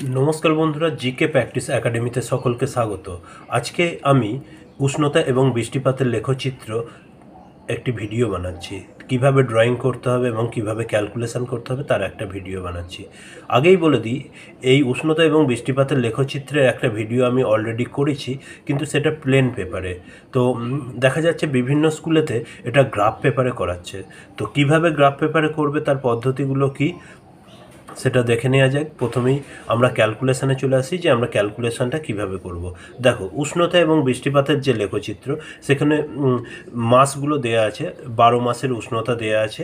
নমস্কার বন্ধুরা, GK practice একাডেমিতে সকলকে স্বাগত। আজকে আমি উষ্ণতা এবং বৃষ্টিপাতের লেখচিত্র একটি ভিডিও বানাচ্ছি। কিভাবে ড্রয়িং করতে হবে এবং কিভাবে ক্যালকুলেশন করতে হবে তার একটা ভিডিও বানাচ্ছি। আগেই বলে দিই, এই উষ্ণতা এবং বৃষ্টিপাতের লেখচিত্রের একটা ভিডিও আমি অলরেডি করেছি, কিন্তু সেটা প্লেন পেপারে। তো দেখা যাচ্ছে বিভিন্ন স্কুলেতে এটা গ্রাফ পেপারে করাচ্ছে। তো কিভাবে গ্রাফ পেপারে করবে তার পদ্ধতিগুলো কি সেটা দেখে নেওয়া যাক। প্রথমেই আমরা ক্যালকুলেশানে চলে আসি যে আমরা ক্যালকুলেশানটা কিভাবে করব। দেখো, উষ্ণতা এবং বৃষ্টিপাতের যে লেখচিত্র, সেখানে মাসগুলো দেয়া আছে। 12 মাসের উষ্ণতা দেয়া আছে,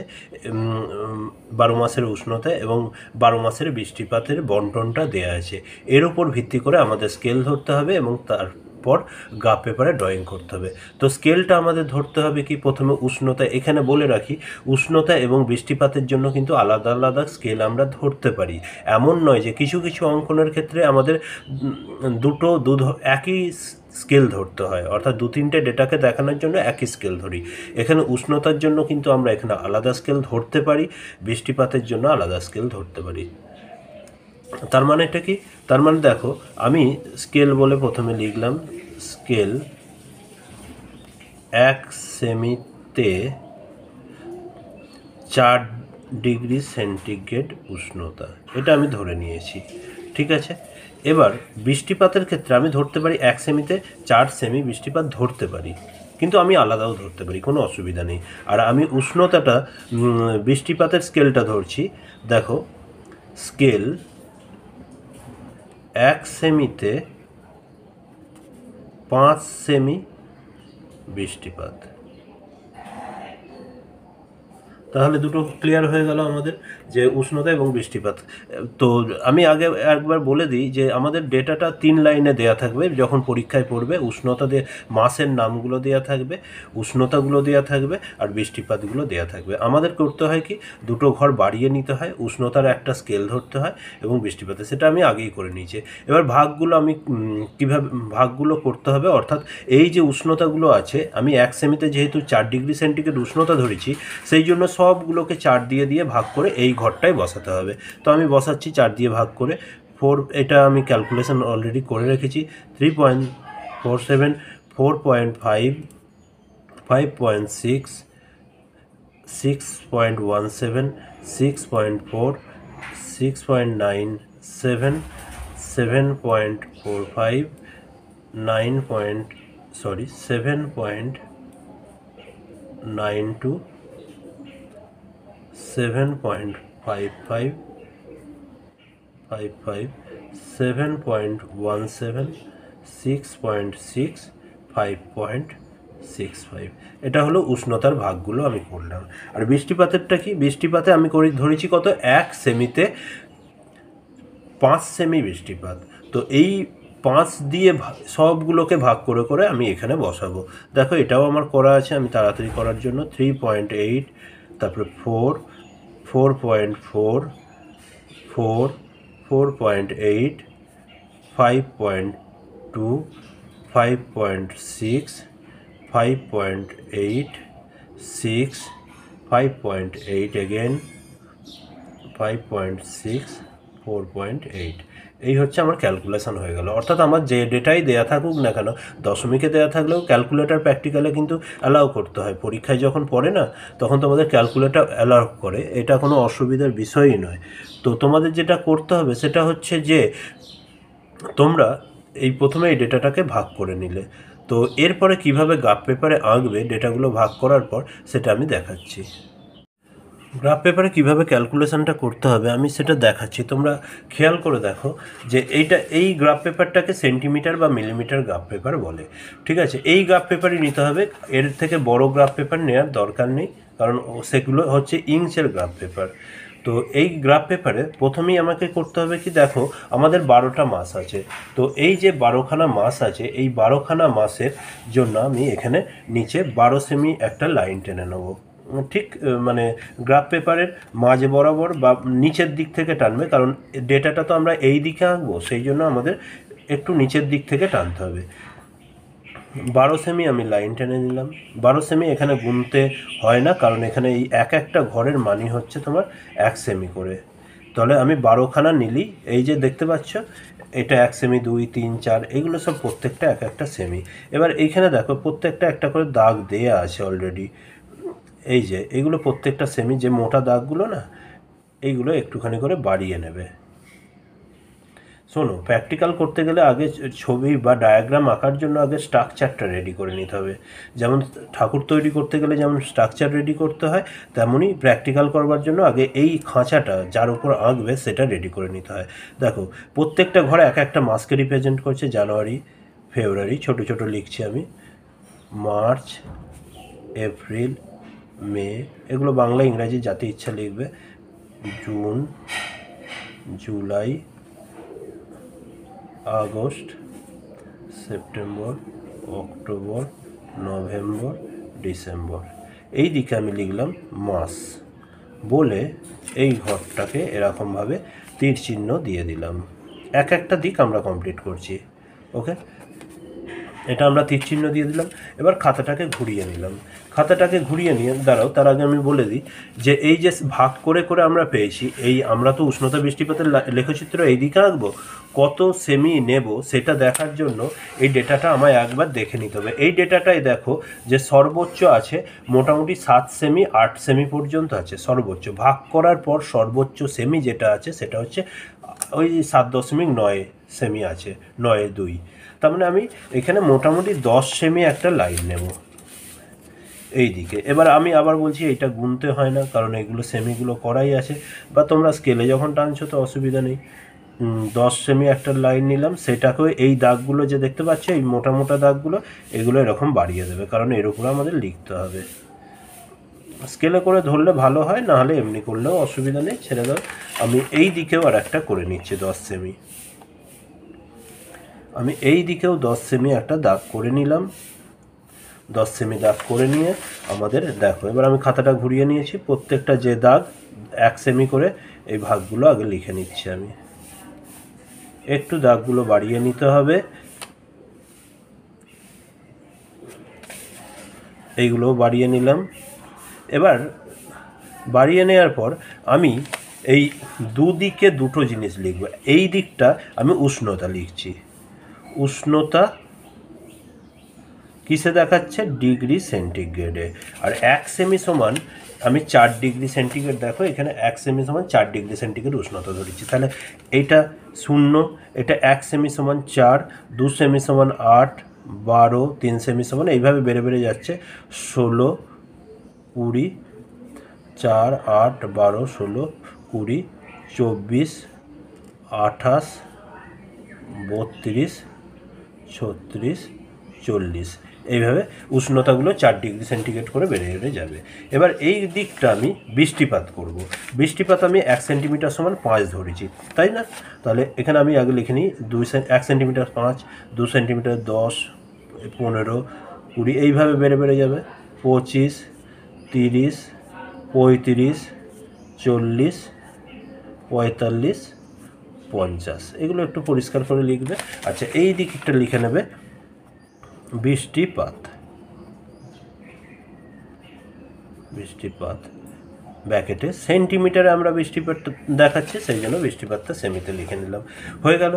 12 মাসের উষ্ণতা এবং 12 মাসের বৃষ্টিপাতের বন্টনটা দেয়া আছে। এর উপর ভিত্তি করে আমাদের স্কেল ধরতে হবে এবং তারপর গ্রাফ পেপারে ড্রয়িং করতে হবে। তো স্কেলটা আমাদের ধরতে হবে কি, প্রথমে উষ্ণতা। এখানে বলে রাখি, উষ্ণতা এবং বৃষ্টিপাতের জন্য কিন্তু আলাদা আলাদা স্কেল আমরা ধরতে পারি। এমন নয় যে কিছু কিছু অঙ্কনের ক্ষেত্রে আমাদের একই স্কেল ধরতে হয়, অর্থাৎ 2-3টে ডেটাকে দেখানোর জন্য একই স্কেল ধরি। এখানে উষ্ণতার জন্য কিন্তু আমরা এখানে আলাদা স্কেল ধরতে পারি, বৃষ্টিপাতের জন্য আলাদা স্কেল ধরতে পারি। তার মানে এটা কি? তার মানে দেখো, আমি স্কেল বলে প্রথমে লিখলাম, স্কেল 1 সেমিতে 4 ডিগ্রি সেন্টিগ্রেড উষ্ণতা, এটা আমি ধরে নিয়েছি। ঠিক আছে, এবার বৃষ্টিপাতের ক্ষেত্রে আমি ধরতে পারি 1 সেমিতে 4 সেমি বৃষ্টিপাত ধরতে পারি, কিন্তু আমি আলাদাও ধরতে পারি, কোনো অসুবিধা নেই। আর আমি উষ্ণতাটা, বৃষ্টিপাতের স্কেলটা ধরছি। দেখো, স্কেল 1 সেমিতে 5 সেমি বৃষ্টিপাত। তাহলে দুটো ক্লিয়ার হয়ে গেল আমাদের, যে উষ্ণতা এবং বৃষ্টিপাত। তো আমি আগে একবার বলে দিই যে আমাদের ডেটাটা 3 লাইনে দেয়া থাকবে। যখন পরীক্ষায় পড়বে, উষ্ণতা দিয়ে মাসের নামগুলো দেয়া থাকবে, উষ্ণতাগুলো দেয়া থাকবে, আর বৃষ্টিপাতগুলো দেয়া থাকবে। আমাদের করতে হয় কি, দুটো ঘর বাড়িয়ে নিতে হয়, উষ্ণতার একটা স্কেল ধরতে হয় এবং বৃষ্টিপাতে, সেটা আমি আগেই করে নিয়েছি। এবার ভাগগুলো আমি কীভাবে ভাগগুলো করতে হবে, অর্থাৎ এই যে উষ্ণতাগুলো আছে, আমি 1 সেমিতে যেহেতু 4 ডিগ্রি সেন্টিগ্রেড উষ্ণতা ধরেছি, সেই জন্য সবগুলোকে 4 দিয়ে দিয়ে ভাগ করে এই ঘরটায় বসাতে হবে। তো আমি বসাচ্ছি 4 দিয়ে ভাগ করে। 4, এটা আমি ক্যালকুলেশন অলরেডি করে রেখেছি। 3.47, 4.5, 5.6, 6.17, 6.4, 6.97, 7.45, 7.92, 7.55, 7.17, 6.6, 5.65। এটা হলো উষ্ণতার ভাগগুলো আমি করলাম। আর বৃষ্টিপাতেরটা কি? বৃষ্টিপাতে আমি ধরেছি কত, 1 সেমিতে 5 সেমি বৃষ্টিপাত। তো এই 5 দিয়ে সবগুলোকে ভাগ করে করে আমি এখানে বসাবো। দেখো, এটাও আমার করা আছে, আমি তাড়াতাড়ি করার জন্য 3.8, তারপরে 4, 4.4, 4, 4.8, 5.2, 5.6, 5.8, 6, 5.8 again, 5.6, 4.8। এই হচ্ছে আমার ক্যালকুলেশন হয়ে গেল। অর্থাৎ আমার যে ডেটাই দেয়া থাকুক না কেন, দশমিকে দেয়া থাকলেও ক্যালকুলেটার প্র্যাকটিক্যালে কিন্তু অ্যালাউ করতে হয়। পরীক্ষায় যখন পড়ে না, তখন তোমাদের ক্যালকুলেটার অ্যালাউ করে, এটা কোনো অসুবিধার বিষয়ই নয়। তো তোমাদের যেটা করতে হবে সেটা হচ্ছে যে তোমরা এই প্রথমে এই ডেটাটাকে ভাগ করে নিলে, তো এরপরে কিভাবে গ্রাফ পেপারে আঁকবে ডেটাগুলো ভাগ করার পর, সেটা আমি দেখাচ্ছি। গ্রাফ পেপারে কীভাবে ক্যালকুলেশনটা করতে হবে আমি সেটা দেখাচ্ছি। তোমরা খেয়াল করে দেখো যে এই গ্রাফ পেপারটাকে সেন্টিমিটার বা মিলিমিটার গ্রাফ পেপার বলে। ঠিক আছে, এই গ্রাফ পেপারই নিতে হবে, এর থেকে বড় গ্রাফ পেপার নেওয়ার দরকার নেই, কারণ সেগুলো হচ্ছে ইঞ্চের গ্রাফ পেপার। তো এই গ্রাফ পেপারে প্রথমেই আমাকে করতে হবে কি, দেখো আমাদের 12টা মাস আছে। তো এই যে 12খানা মাস আছে, এই 12খানা মাসের জন্য আমি এখানে নিচে 12 সেমি একটা লাইন টেনে নেবো। ঠিক মানে গ্রাফ পেপারের মাঝে বরাবর বা নিচের দিক থেকে টানবে, কারণ ডেটাটা তো আমরা এই দিকে আঁকবো, সেই জন্য আমাদের একটু নিচের দিক থেকে টানতে হবে। 12 সেমি আমি লাইন টেনে নিলাম। 12 সেমি এখানে গুনতে হয় না, কারণ এখানে এই একটা ঘরের মানই হচ্ছে তোমার 1 সেমি করে। তাহলে আমি 12খানা নিলি, এই যে দেখতে পাচ্ছ এটা 1 সেমি, 2, 3, 4 এগুলো সব প্রত্যেকটা এক একটা সেমি। এবার এইখানে দেখো প্রত্যেকটা একটা করে দাগ দেয়া আছে অলরেডি, এই যে এগুলো প্রত্যেকটা সেমি, যে মোটা দাগগুলো না এইগুলো একটুখানি করে বাড়িয়ে নেবে। শোনো, প্র্যাকটিক্যাল করতে গেলে আগে ছবি বা ডায়াগ্রাম আঁকার জন্য আগে স্ট্রাকচারটা রেডি করে নিতে হবে। যেমন ঠাকুর তৈরি করতে গেলে যেমন স্ট্রাকচার রেডি করতে হয়, তেমনই প্র্যাকটিক্যাল করবার জন্য আগে এই খাঁচাটা যার উপর আঁকবে সেটা রেডি করে নিতে হয়। দেখো প্রত্যেকটা ঘরে এক একটা মাসকে রিপ্রেজেন্ট করছে, জানুয়ারি, ফেব্রুয়ারি ছোট ছোট লিখছি আমি, মার্চ, এপ্রিল, মে, এগুলো বাংলা ইংরাজি যাতে ইচ্ছা লিখবে, June, July, August, September, October, November, December. এই দিকে আমি লিখলাম মাস বলে এই ঘরটাকে এরকমভাবে তীর চিহ্ন দিয়ে দিলাম। এক একটা দিক আমরা কমপ্লিট করছি। ওকে, এটা আমরা তীর চিহ্ন দিয়ে দিলাম। এবার খাতাটাকে ঘুরিয়ে নিলাম। খাতাটাকে ঘুরিয়ে নিয়ে দাঁড়াও, তার আগে আমি বলে দিই যে এই যে ভাগ করে করে আমরা পেয়েছি, এই আমরা তো উষ্ণতা বৃষ্টিপাতের লেখচিত্র এই দিকে আঁকবো, কত সেমি নেব সেটা দেখার জন্য এই ডেটাটা আমায় একবার দেখে নিতে হবে। এই ডেটাটাই দেখো যে সর্বোচ্চ আছে মোটামুটি 7 সেমি 8 সেমি পর্যন্ত আছে সর্বোচ্চ। ভাগ করার পর সর্বোচ্চ সেমি যেটা আছে সেটা হচ্ছে ওই 7.9 সেমি আছে, 9.2। তার মানে আমি এখানে মোটামুটি 10 সেমি একটা লাইন নেব এই দিকে। এবার আমি আবার বলছি এইটা গুনতে হয় না, কারণ এগুলো সেমিগুলো করাই আছে, বা তোমরা স্কেলে যখন টানছো তো অসুবিধা নেই। 10 সেমি একটা লাইন নিলাম, সেটাকেও এই দাগগুলো যে দেখতে পাচ্ছ এই মোটা মোটা দাগগুলো, এগুলো এরকম বাড়িয়ে দেবে, কারণ এর উপরে আমাদের লিখতে হবে। স্কেলে করে ধরলে ভালো হয়, না হলে এমনি করলেও অসুবিধা নেই, ছেড়ে দাও। আমি এই দিকেও আর একটা করে নিচ্ছি 10 সেমি। আমি এই দিকেও 10 সেমি একটা দাগ করে নিলাম। 10 সেমি দাগ করে নিয়ে আমাদের দেখো, এবার আমি খাতাটা ঘুরিয়ে নিয়েছি, প্রত্যেকটা যে দাগ 1 সেমি করে এই ভাগগুলো আগে লিখে নিচ্ছি আমি। একটু দাগগুলো বাড়িয়ে নিতে হবে, এইগুলোও বাড়িয়ে নিলাম। এবার বাড়িয়ে নেওয়ার পর আমি এই দুদিকে দুটো জিনিস লিখব। এই দিকটা আমি উষ্ণতা লিখছি, উষ্ণতা কিসে দেখাচ্ছে, ডিগ্রি সেন্টিগ্রেডে। আর 1 সেমি সমান আমি 4 ডিগ্রি সেন্টিগ্রেড, দেখো এখানে 1 সেমি সমান 4 ডিগ্রি সেন্টিগ্রেড উষ্ণতা ধরেছি। তাহলে এইটা 0, এটা 1 সেমি সমান 4, 2 সেমি সমান 8, 12, 3 সেমি সমান এইভাবে বেড়ে বেড়ে যাচ্ছে 16, 20, 4, 8, 12, 16, 20, 24, 28, 32, 36, 40, এইভাবে উষ্ণতাগুলো 4 ডিগ্রি সেন্টিগ্রেড করে বেড়ে বেড়ে যাবে। এবার এই দিকটা আমি বৃষ্টিপাত করব। বৃষ্টিপাত আমি 1 সেন্টিমিটার সমান 5 ধরেছি, তাই না? তাহলে এখানে আমি আগে লিখে নিই 1 সেন্টিমিটার 5, 2 সেন্টিমিটার 10, 15, 20, এইভাবে বেড়ে বেড়ে যাবে 25, 30, 35, 40, 45, 50। এগুলো একটু পরিষ্কার করে লিখবে। আচ্ছা, এই দিকটা লিখে নেবে বৃষ্টিপাত। বৃষ্টিপাত ব্র্যাকেটে সেন্টিমিটারে আমরা বৃষ্টিপাত দেখাচ্ছি, সেই জন্য বৃষ্টিপাতটা সেমিতে লিখে নিলাম। হয়ে গেল,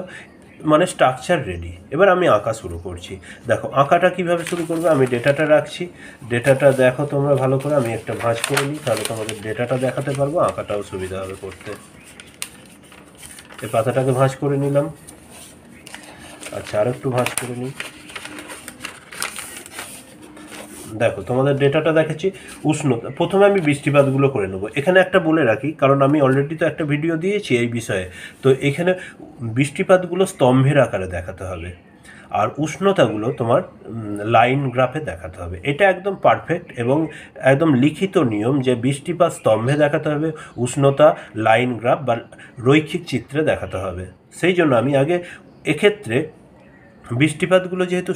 মানে স্ট্রাকচার রেডি। এবার আমি আঁকা শুরু করছি। দেখো আঁকাটা কিভাবে শুরু করবে, আমি ডেটাটা রাখছি, ডেটাটা দেখো তোমরা ভালো করে। আমি একটা ভাঁজ করে নিই, তাহলে তোমাদের ডেটাটা দেখাতে পারবো, আঁকাটাও সুবিধা হবে করতে। এই পাতাটাকে ভাঁজ করে নিলাম। আচ্ছা, আর একটু ভাঁজ করে নিই। দেখো তোমাদের ডেটাটা দেখেছি, উষ্ণতা। প্রথমে আমি বৃষ্টিপাতগুলো করে নেবো। এখানে একটা বলে রাখি, কারণ আমি অলরেডি তো একটা ভিডিও দিয়েছি এই বিষয়ে, তো এখানে বৃষ্টিপাতগুলো স্তম্ভের আকারে দেখাতে হবে, আর উষ্ণতাগুলো তোমার লাইন গ্রাফে দেখাতে হবে। এটা একদম পারফেক্ট এবং একদম লিখিত নিয়ম যে বৃষ্টিপাত স্তম্ভে দেখাতে হবে, উষ্ণতা লাইন গ্রাফ বা রৈখিক চিত্রে দেখাতে হবে। সেই জন্য আমি আগে এক্ষেত্রে বৃষ্টিপাতগুলো যেহেতু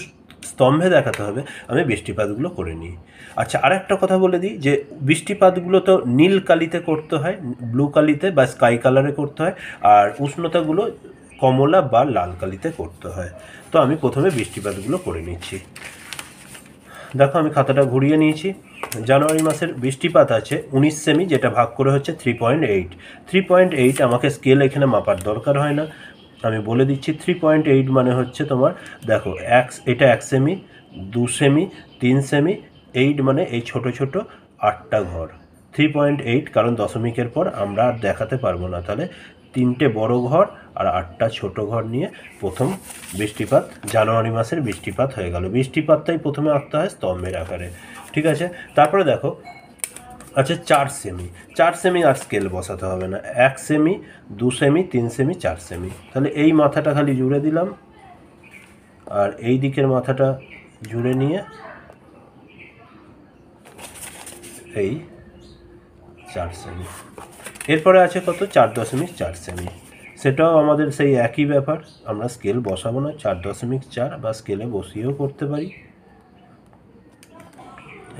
স্তম্ভে দেখাতে হবে, আমি বৃষ্টিপাতগুলো করে নিই। আচ্ছা, আর একটা কথা বলে দিই যে বৃষ্টিপাতগুলো তো নীল কালিতে করতে হয়, ব্লু কালিতে বা স্কাই কালারে করতে হয়, আর উষ্ণতাগুলো কমলা বা লাল কালিতে করতে হয়। তো আমি প্রথমে বৃষ্টিপাতগুলো করে নিচ্ছি। দেখো আমি খাতাটা ঘুরিয়ে নিয়েছি। জানুয়ারি মাসের বৃষ্টিপাত আছে 19 সেমি, যেটা ভাগ করে হচ্ছে 3.8। 3.8 আমাকে স্কেল এখানে মাপার দরকার হয় না, আমি বলে দিচ্ছি। 3.8 মানে হচ্ছে তোমার দেখো এটা 1 সেমি, 2 সেমি, 3 সেমি, 8 মানে এই ছোট ছোট 8টা ঘর। 3.8 কারণ দশমিকের পর আমরা আর দেখাতে পারবো না, তাহলে 3টে বড় ঘর আর 8টা ছোট ঘর নিয়ে প্রথম বৃষ্টিপাত, জানুয়ারি মাসের বৃষ্টিপাত হয়ে গেল। বৃষ্টিপাতটাই প্রথমে আঁকতে হয় স্তম্ভের আকারে, ঠিক আছে। তারপরে দেখো আচ্ছা 4 সেমি, 4 সেমি আর স্কেল বসাতে হবে না, 1 সেমি, 2 সেমি, 3 সেমি, 4 সেমি। তাহলে এই মাথাটা খালি জুড়ে দিলাম, আর এই দিকের মাথাটা জুড়ে নিয়ে এই 4 সেমি। এরপরে আছে কত, 4.4 সেমি, সেটাও আমাদের সেই একই ব্যাপার, আমরা স্কেল বসাবো না, 4.4 বা স্কেলে বসিয়েও করতে পারি।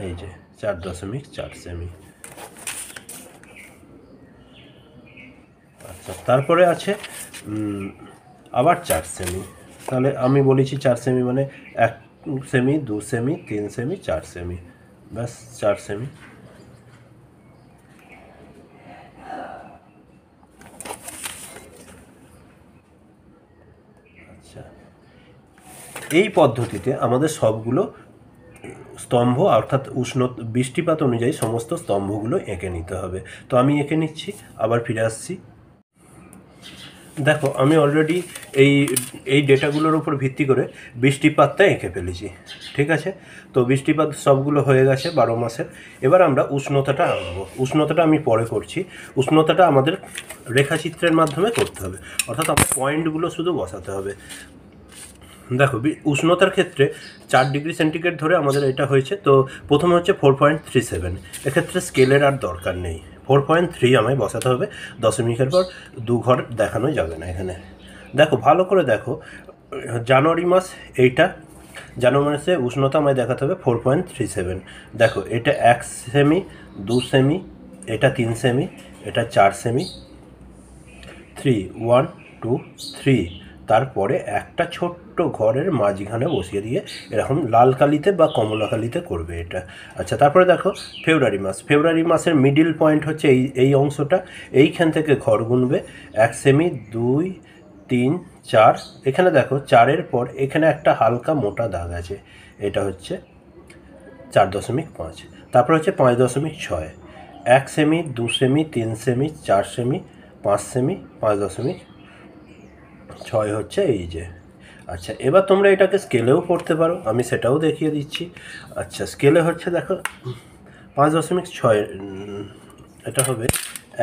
এই যে 4.4 সেমি। আচ্ছা, তারপরে আছে আবার 4 সেমি। তাহলে আমি বলেছি 4 সেমি মানে 1 সেমি, 2 সেমি, 3 সেমি, 4 সেমি, ব্যাস 4 সেমি। আচ্ছা, এই পদ্ধতিতে আমাদের সবগুলো স্তম্ভ অর্থাৎ বৃষ্টিপাত অনুযায়ী সমস্ত স্তম্ভগুলো এঁকে নিতে হবে। তো আমি এঁকে নিচ্ছি, আবার ফিরে আসছি। দেখো আমি অলরেডি এই ডেটাগুলোর উপর ভিত্তি করে বৃষ্টিপাতটা এঁকে ফেলেছি, ঠিক আছে। তো বৃষ্টিপাত সবগুলো হয়ে গেছে 12 মাসের। এবার আমরা উষ্ণতাটা আনবো, উষ্ণতাটা আমি পরে করছি। উষ্ণতাটা আমাদের রেখাচিত্রের মাধ্যমে করতে হবে, অর্থাৎ আমার পয়েন্টগুলো শুধু বসাতে হবে। দেখো উষ্ণতার ক্ষেত্রে 4 ডিগ্রি সেন্টিগ্রেড ধরে আমাদের এটা হয়েছে। তো প্রথমে হচ্ছে 4.37, এক্ষেত্রে স্কেলের আর দরকার নেই, 4.3 আমায় বসাতে হবে। দশমিকের পর 2 ঘর দেখানো যাবে না এখানে। দেখো ভালো করে দেখো, জানুয়ারি মাস এইটা, জানুয়ারি মাসে উষ্ণতা আমায় দেখাতে হবে 4.37। দেখো এটা 1 সেমি, 2 সেমি, এটা 3 সেমি, এটা 4 সেমি, 1 2 3। তারপরে একটা ছোট্ট ঘরের মাঝখানে বসিয়ে দিয়ে এরকম লাল কালিতে বা কমলা কালিতে করবে এটা। আচ্ছা, তারপরে দেখো ফেব্রুয়ারি মাসের মিডিল পয়েন্ট হচ্ছে এই অংশটা, এইখান থেকে ঘর গুনবে 1 সেমি, 2 3 4। এখানে দেখো 4-এর পর এখানে একটা হালকা মোটা দাগ আছে, এটা হচ্ছে 4.5। তারপর হচ্ছে 5.6, 1 semi, 2 semi, 3 semi, 4 semi, 5 semi, 5.6 হচ্ছে এই যে। আচ্ছা, এবার তোমরা এটাকে স্কেলেও করতে পারো, আমি সেটাও দেখিয়ে দিচ্ছি। আচ্ছা, স্কেলে হচ্ছে দেখো 5.6, এটা হবে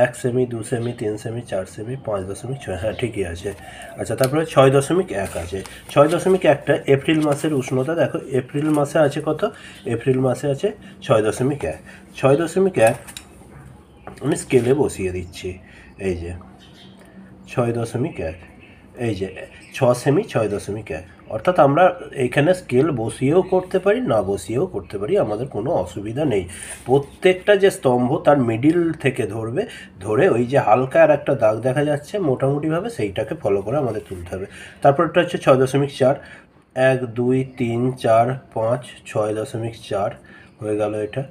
1 সেমি, 2 সেমি, 3 সেমি, 4 সেমি, 5.6, হ্যাঁ ঠিকই আছে। আচ্ছা, তারপরে 6.1 আছে। 6.1টা এপ্রিল মাসের উষ্ণতা। দেখো এপ্রিল মাসে আছে কত, এপ্রিল মাসে আছে 6.1। 6.1 আমি স্কেলে বসিয়ে দিচ্ছি, এই যে 6.1, এই যে 6 সেমি, 6.1। অর্থাৎ আমরা এইখানে স্কেল বসিয়েও করতে পারি, না বসিয়েও করতে পারি, আমাদের কোনো অসুবিধা নেই। প্রত্যেকটা যে স্তম্ভ তার মিডিল থেকে ধরে ওই যে হালকা আর একটা দাগ দেখা যাচ্ছে মোটামুটিভাবে, সেইটাকে ফলো করে আমাদের তুলতে হবে। তারপরটা হচ্ছে 6.4, 1 2 3 4 5 6.4 হয়ে গেল এটা।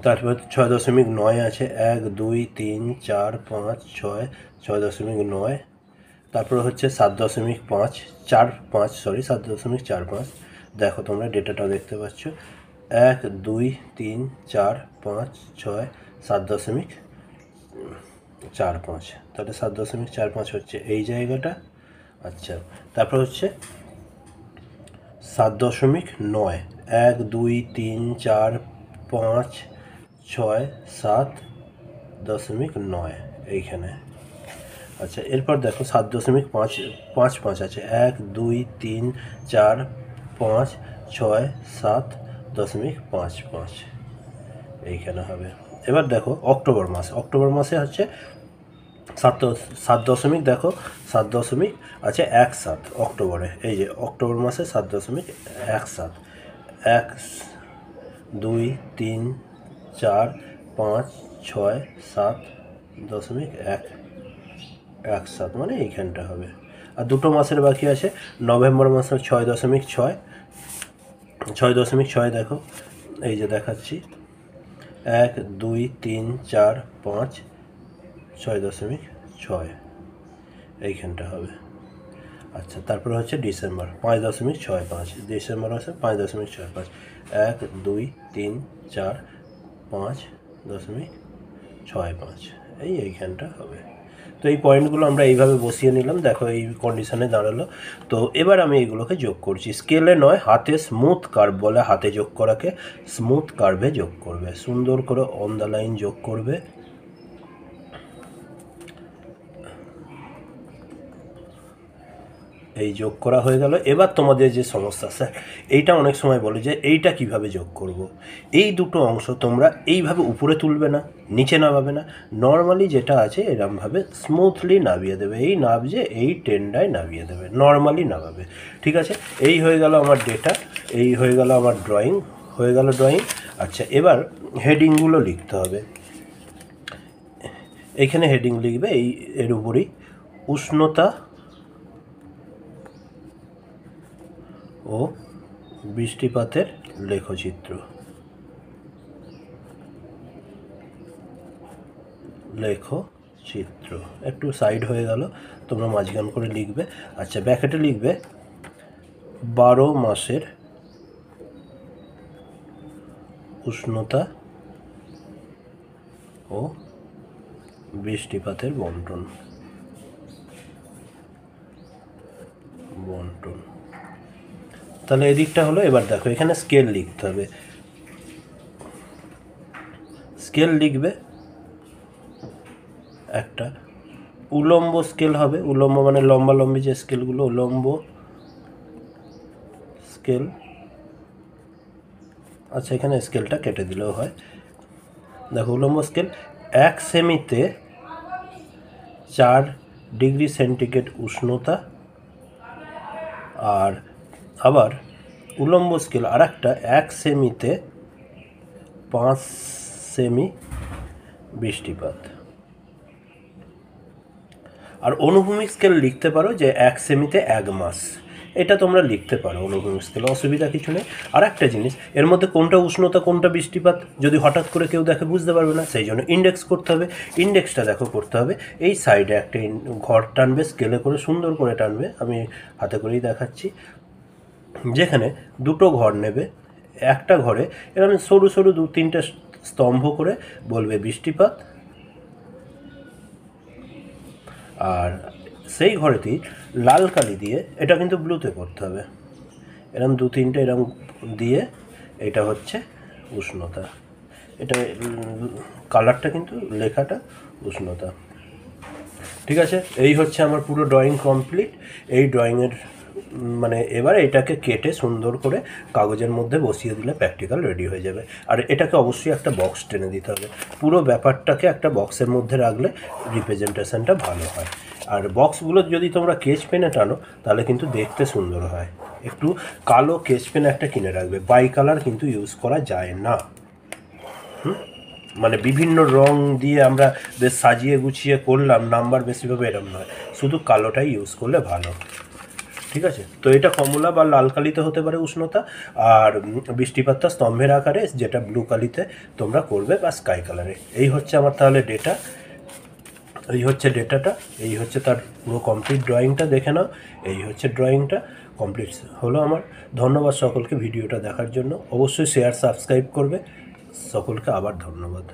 তারপর 6.9 আছে, 1 2 3 4 5 6, 6.9। তারপরে হচ্ছে 7.5, 7.45। দেখো তোমরা ডেটাটাও দেখতে পাচ্ছ, 1 2 3 4 5 6 7.45। তাহলে 7.45 হচ্ছে এই জায়গাটা। আচ্ছা, তারপর হচ্ছে 7.9, 1 2 3 4 5 6 7.9 এইখানে। আচ্ছা, এরপর দেখো 7.55 আছে, 1 2 3 4 5 6 7.55 এইখানে হবে। এবার দেখো অক্টোবর মাসে হচ্ছে 7 দেখো 7 আছে 1 অক্টোবরে, এই যে অক্টোবর মাসে 7.17। 1 2 3 4 5 6 7.17 মানে এইখানটা হবে। আর 2টো মাসের বাকি আছে, নভেম্বর মাসে 6.6। দেখো এই যে দেখাচ্ছি 1 2 3 4 5 6.6 এইখানটা হবে। আচ্ছা, তারপরে হচ্ছে ডিসেম্বর 5.65, ডিসেম্বর হচ্ছে 5.65, 1 2 3 4 5.65 এইখানটা হবে। তো এই পয়েন্টগুলো আমরা এইভাবে বসিয়ে নিলাম, দেখো এই কন্ডিশনে দাঁড়ালো। তো এবার আমি এইগুলোকে যোগ করছি, স্কেলে নয় হাতে, স্মুথ কার্ভ বলে, হাতে যোগ করাকে স্মুথ কার্ভে যোগ করবে, সুন্দর করে অন দ্য লাইন যোগ করবে। এই যোগ করা হয়ে গেল। এবার তোমাদের যে সমস্যা, স্যার এইটা অনেক সময় বলে যে এইটা কিভাবে যোগ করব। এই দুটো অংশ তোমরা এইভাবে উপরে তুলবে না, নিচে নামাবে না, নর্মালি যেটা আছে এরমভাবে স্মুথলি নামিয়ে দেবে, এই নাবজে এই টেন্ডায় নামিয়ে দেবে, নর্মালি নামাবে। ঠিক আছে, এই হয়ে গেল আমার ডেটা, এই হয়ে গেল আমার ড্রয়িং, হয়ে গেল ড্রয়িং। আচ্ছা, এবার হেডিংগুলো লিখতে হবে। এইখানে হেডিং লিখবে এই এর উপরই উষ্ণতা ও বৃষ্টিপাতের লেখচিত্র, লেখচিত্র একটু সাইড হয়ে গেল, তোমরা মাঝখান করে লিখবে। আচ্ছা, ব্যাকেটে লিখবে 12 মাসের উষ্ণতা ও বৃষ্টিপাতের বন্টন। তাহলে এদিকটা হলো। এবার দেখো এখানে স্কেল লিখতে হবে, স্কেল লিখবে একটা উলম্ব স্কেল হবে, উলম্ব মানে লম্বা লম্বি যে স্কেলগুলো, উলম্ব স্কেল। আচ্ছা, এখানে স্কেলটা কেটে দিলেও হয়। দেখো উলম্ব স্কেল 1 সেমিতে 4 ডিগ্রি সেন্টিগ্রেড উষ্ণতা, আর আবার উলম্ব স্কেল আর একটা 1 সেমিতে 5 সেমি বৃষ্টিপাত। আর অনুভূমিক স্কেল লিখতে পারো যে 1 সেমিতে 1 মাস, এটা তোমরা লিখতে পারো অনুভূমিক স্কেল, অসুবিধা কিছু নেই। আর একটা জিনিস, এর মধ্যে কোনটা উষ্ণতা কোনটা বৃষ্টিপাত যদি হঠাৎ করে কেউ দেখে বুঝতে পারবে না, সেই জন্য ইন্ডেক্স করতে হবে। ইন্ডেক্সটা দেখো করতে হবে এই সাইডে একটা ঘর টানবে, স্কেলে করে সুন্দর করে টানবে, আমি হাতে করেই দেখাচ্ছি। যেখানে দুটো ঘর নেবে, একটা ঘরে এরকম সরু সরু 2-3টে স্তম্ভ করে বলবে বৃষ্টিপাত, আর সেই ঘরেতেই লাল কালি দিয়ে, এটা কিন্তু ব্লুতে করতে হবে, এরকম 2-3টে এরকম দিয়ে, এটা হচ্ছে উষ্ণতা, এটা কালারটা কিন্তু লেখাটা উষ্ণতা। ঠিক আছে, এই হচ্ছে আমার পুরো ড্রয়িং কমপ্লিট। এই ড্রয়িংয়ের মানে এবার এটাকে কেটে সুন্দর করে কাগজের মধ্যে বসিয়ে দিলে প্র্যাকটিক্যাল রেডি হয়ে যাবে। আর এটাকে অবশ্যই একটা বক্স টেনে দিতে হবে, পুরো ব্যাপারটাকে একটা বক্সের মধ্যে রাখলে রিপ্রেজেন্টেশনটা ভালো হয়। আর বক্সগুলো যদি তোমরা কেচ পেনে টানো তাহলে কিন্তু দেখতে সুন্দর হয়। একটু কালো কেচ পেন একটা কিনে রাখবে, বাই কালার কিন্তু ইউজ করা যায় না। মানে বিভিন্ন রং দিয়ে আমরা বেশ সাজিয়ে গুছিয়ে করলাম, নাম্বার বেশি পাবে এরকম নয়, শুধু কালোটাই ইউজ করলে ভালো। ঠিক আছে, তো এটা কমলা বা লাল কালিতে হতে পারে উষ্ণতা, আর বৃষ্টিপাতটা স্তম্ভের আকারে, যেটা ব্লু কালিতে তোমরা করবে বা স্কাই কালারে। এই হচ্ছে আমার তাহলে ডেটা, এই হচ্ছে ডেটাটা, এই হচ্ছে তার পুরো কমপ্লিট ড্রয়িংটা, দেখে নাও। এই হচ্ছে ড্রয়িংটা কমপ্লিট হলো আমার। ধন্যবাদ সকলকে ভিডিওটা দেখার জন্য, অবশ্যই শেয়ার সাবস্ক্রাইব করবে। সকলকে আবার ধন্যবাদ।